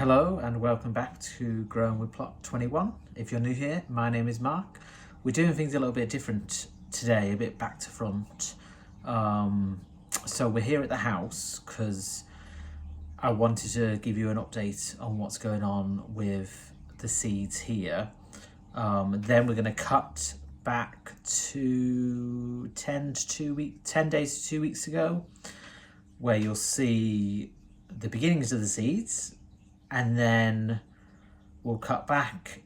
Hello and welcome back to Growing with Plot 21. If you're new here, my name is Mark. We're doing things a little bit different today, a bit back to front. So we're here at the house because I wanted to give you an update on what's going on with the seeds here. Then we're going to cut back to 10 days to 2 weeks ago, where you'll see the beginnings of the seeds. And then we'll cut back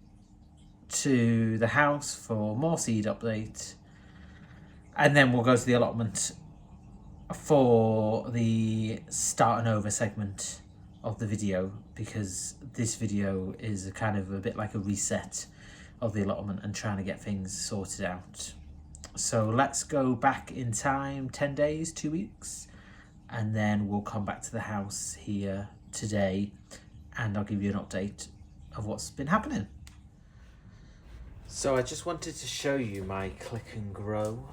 to the house for more seed update. And then we'll go to the allotment for the starting over segment of the video, because this video is a bit like a reset of the allotment and trying to get things sorted out. So let's go back in time 10 days, 2 weeks, and then we'll come back to the house here today and I'll give you an update of what's been happening. So I just wanted to show you my Click and Grow.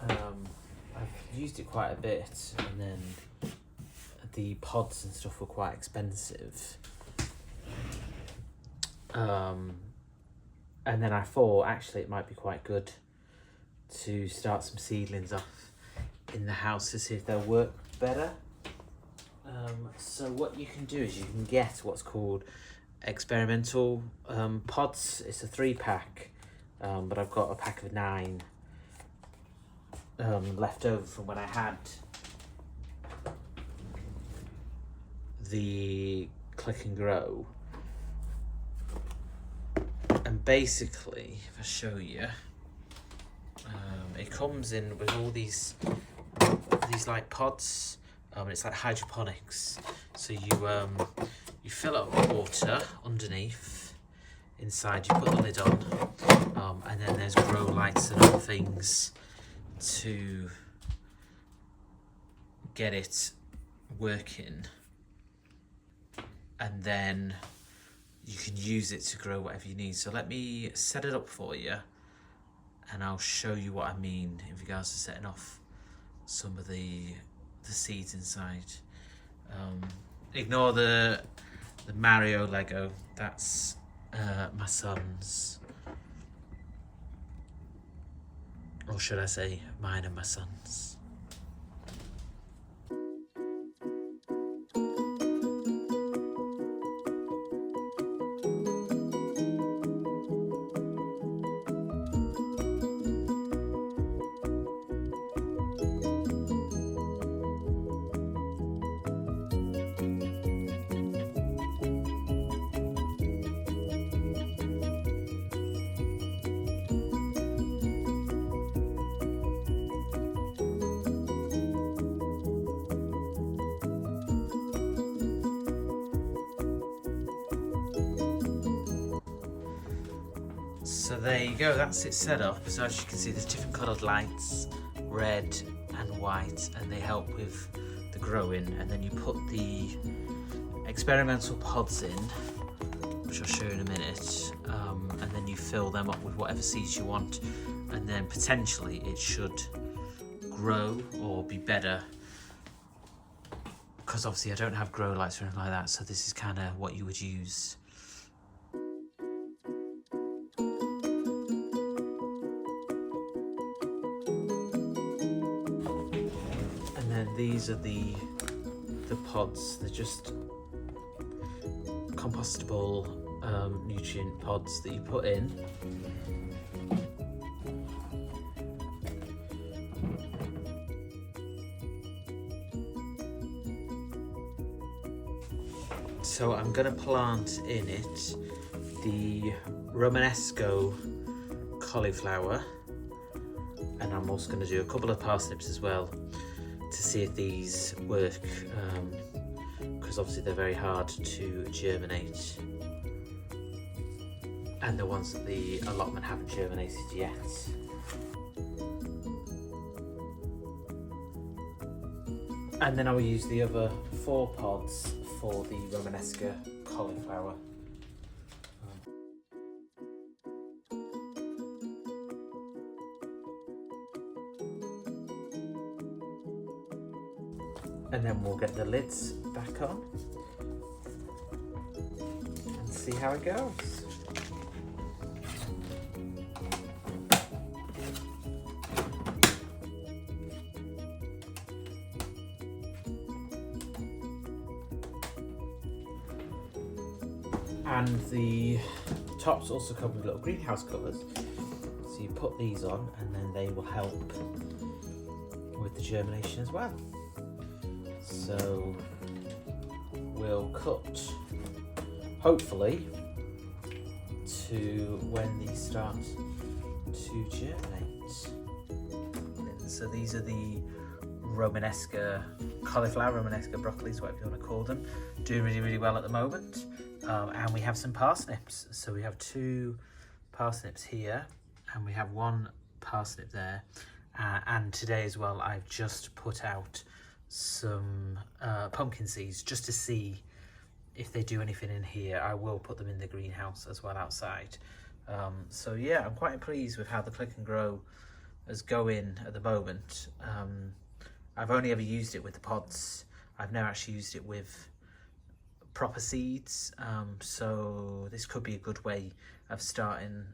I've used it quite a bit, and then the pods and stuff were quite expensive. And then I thought actually it might be quite good to start some seedlings off in the house to see if they'll work better. So what you can do is you can get what's called experimental pods. It's a 3-pack, but I've got a pack of 9 left over from when I had the Click and Grow. And basically, if I show you, it comes in with all these like pods. It's like hydroponics. So you fill up with water underneath. Inside you put the lid on, and then there's grow lights and other things to get it working. And then you can use it to grow whatever you need. So let me set it up for you, and I'll show you what I mean in regards to setting off some of the seeds inside. Ignore the Mario Lego, that's my son's, or should I say mine and my son's. So there you go, that's it set up. So as you can see, there's different coloured lights, red and white, and they help with the growing. And then you put the experimental pods in, which I'll show you in a minute, and then you fill them up with whatever seeds you want, and then potentially it should grow or be better, because obviously I don't have grow lights or anything like that, so this is kind of what you would use. These are the pods. They're just compostable nutrient pods that you put in. So I'm going to plant in it the Romanesco cauliflower, and I'm also going to do a couple of parsnips as well, to see if these work, because obviously they're very hard to germinate, and the ones that the allotment haven't germinated yet. And then I will use the other 4 pods for the Romanesco cauliflower. And then we'll get the lids back on. see how it goes. And the tops also come with little greenhouse covers, so you put these on and then they will help with the germination as well. So we'll cut hopefully to when these start to germinate. So these are the Romanesca cauliflower, Romanesca broccolis, whatever you want to call them, doing really well at the moment. And we have some parsnips. So we have 2 parsnips here and we have 1 parsnip there. And today as well, I've just put out some pumpkin seeds just to see if they do anything in here. I will put them in the greenhouse as well outside. So yeah, I'm quite pleased with how the Click and Grow is going at the moment. I've only ever used it with the pods. I've never actually used it with proper seeds, so this could be a good way of starting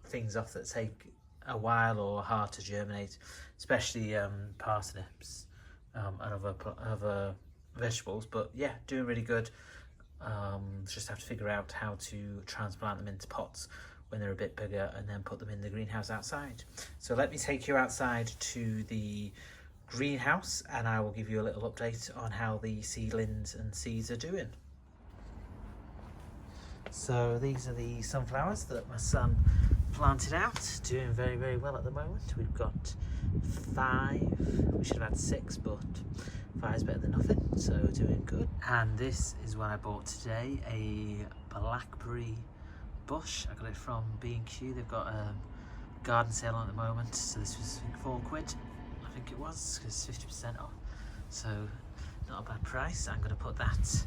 things off that take a while or are hard to germinate, especially parsnips and other vegetables. But yeah, doing really good. Just have to figure out how to transplant them into pots when they're a bit bigger and then put them in the greenhouse outside. So let me take you outside to the greenhouse and I will give you a little update on how the seedlings and seeds are doing. So these are the sunflowers that my son planted out, doing very well at the moment. We've got 5, we should have had 6, but 5 is better than nothing, so doing good. And this is what I bought today, a blackberry bush. I got it from B&Q. They've got a garden sale on at the moment, so this was £4, I think it was, because 50% off, so not a bad price. I'm going to put that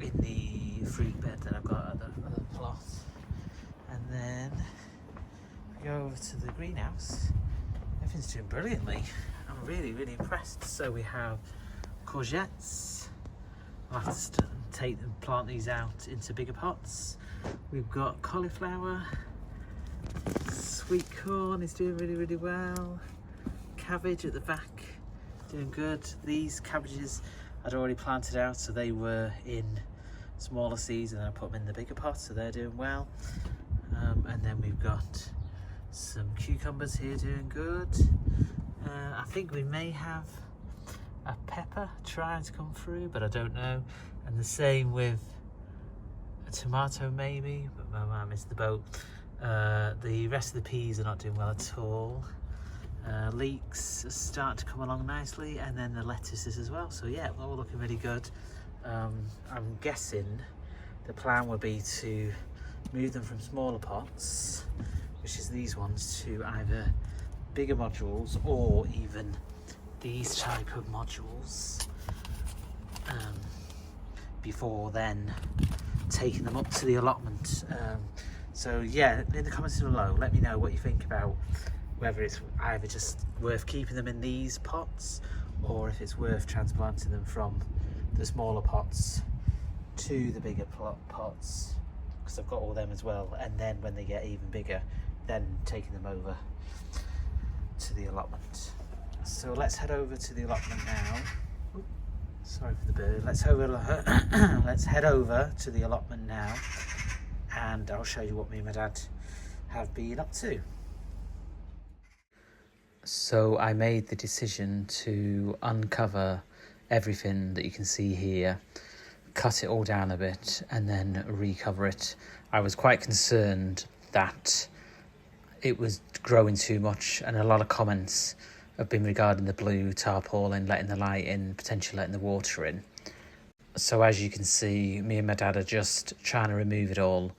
in the fruit bed that I've got at the plot. And then we go over to the greenhouse. Everything's doing brilliantly. I'm really impressed. So we have courgettes. I'll have to plant these out into bigger pots. We've got cauliflower. Sweet corn is doing really well. Cabbage at the back, doing good. These cabbages I'd already planted out, so they were in smaller seeds, and then I put them in the bigger pot, so they're doing well. And then we've got some cucumbers here doing good. I think we may have a pepper trying to come through, but I don't know. And the same with a tomato maybe, but I missed the boat. The rest of the peas are not doing well at all. Leeks are starting to come along nicely, and then the lettuces as well. So yeah, all looking really good. I'm guessing the plan would be to move them from smaller pots, which is these ones, to either bigger modules or even these type of modules, before then taking them up to the allotment. So yeah, in the comments below, let me know what you think about whether it's either just worth keeping them in these pots or if it's worth transplanting them from the smaller pots to the bigger pots, because I've got all them as well, and then when they get even bigger, then taking them over to the allotment. So let's head over to the allotment now. Ooh, sorry for the bird. Let's head over to the allotment now, and I'll show you what me and my dad have been up to. So I made the decision to uncover everything that you can see here, cut it all down a bit, and then recover it. I was quite concerned that it was growing too much, and a lot of comments have been regarding the blue tarpaulin, letting the light in, potentially letting the water in. So as you can see, me and my dad are just trying to remove it all.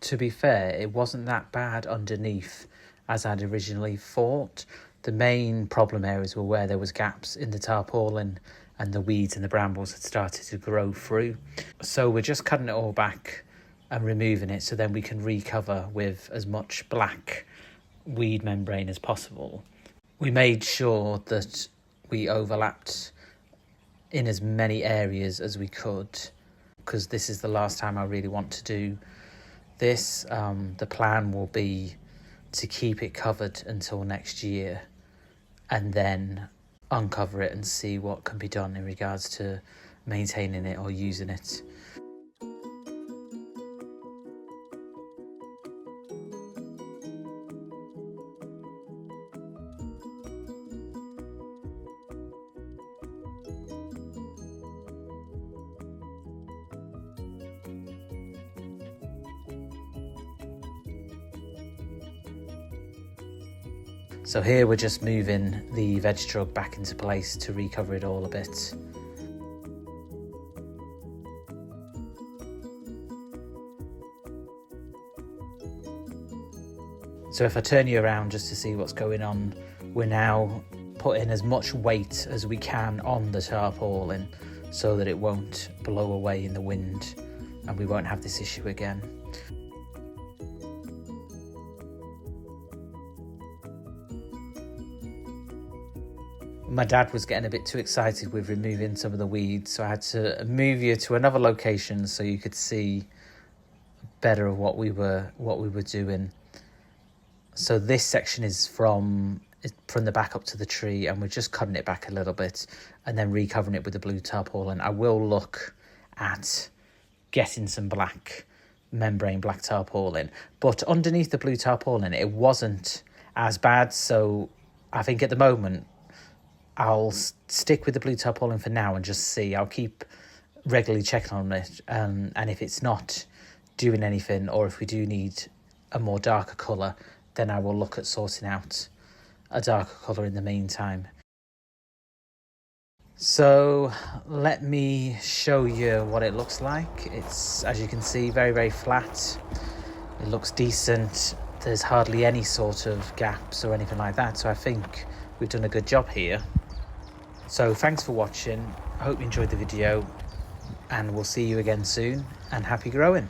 To be fair, it wasn't that bad underneath as I'd originally thought. The main problem areas were where there was gaps in the tarpaulin and the weeds and the brambles had started to grow through. So we're just cutting it all back and removing it, so then we can recover with as much black weed membrane as possible. We made sure that we overlapped in as many areas as we could, because this is the last time I really want to do this. The plan will be to keep it covered until next year and then uncover it and see what can be done in regards to maintaining it or using it. So here we're just moving the veg truck back into place to recover it all a bit. So if I turn you around just to see what's going on, we're now putting as much weight as we can on the tarpaulin so that it won't blow away in the wind and we won't have this issue again. My dad was getting a bit too excited with removing some of the weeds, so I had to move you to another location so you could see better of what we were doing. So this section is from the back up to the tree, and we're just cutting it back a little bit and then recovering it with the blue tarpaulin. I will look at getting some black membrane black tarpaulin, but underneath the blue tarpaulin it wasn't as bad, so I think at the moment I'll stick with the blue tarpaulin for now and just see. I'll keep regularly checking on it, and if it's not doing anything, or if we do need a more darker colour, then I will look at sorting out a darker colour in the meantime. So let me show you what it looks like. It's, as you can see, very, very flat. It looks decent. There's hardly any sort of gaps or anything like that, so I think we've done a good job here. So thanks for watching. I hope you enjoyed the video, and we'll see you again soon, and happy growing.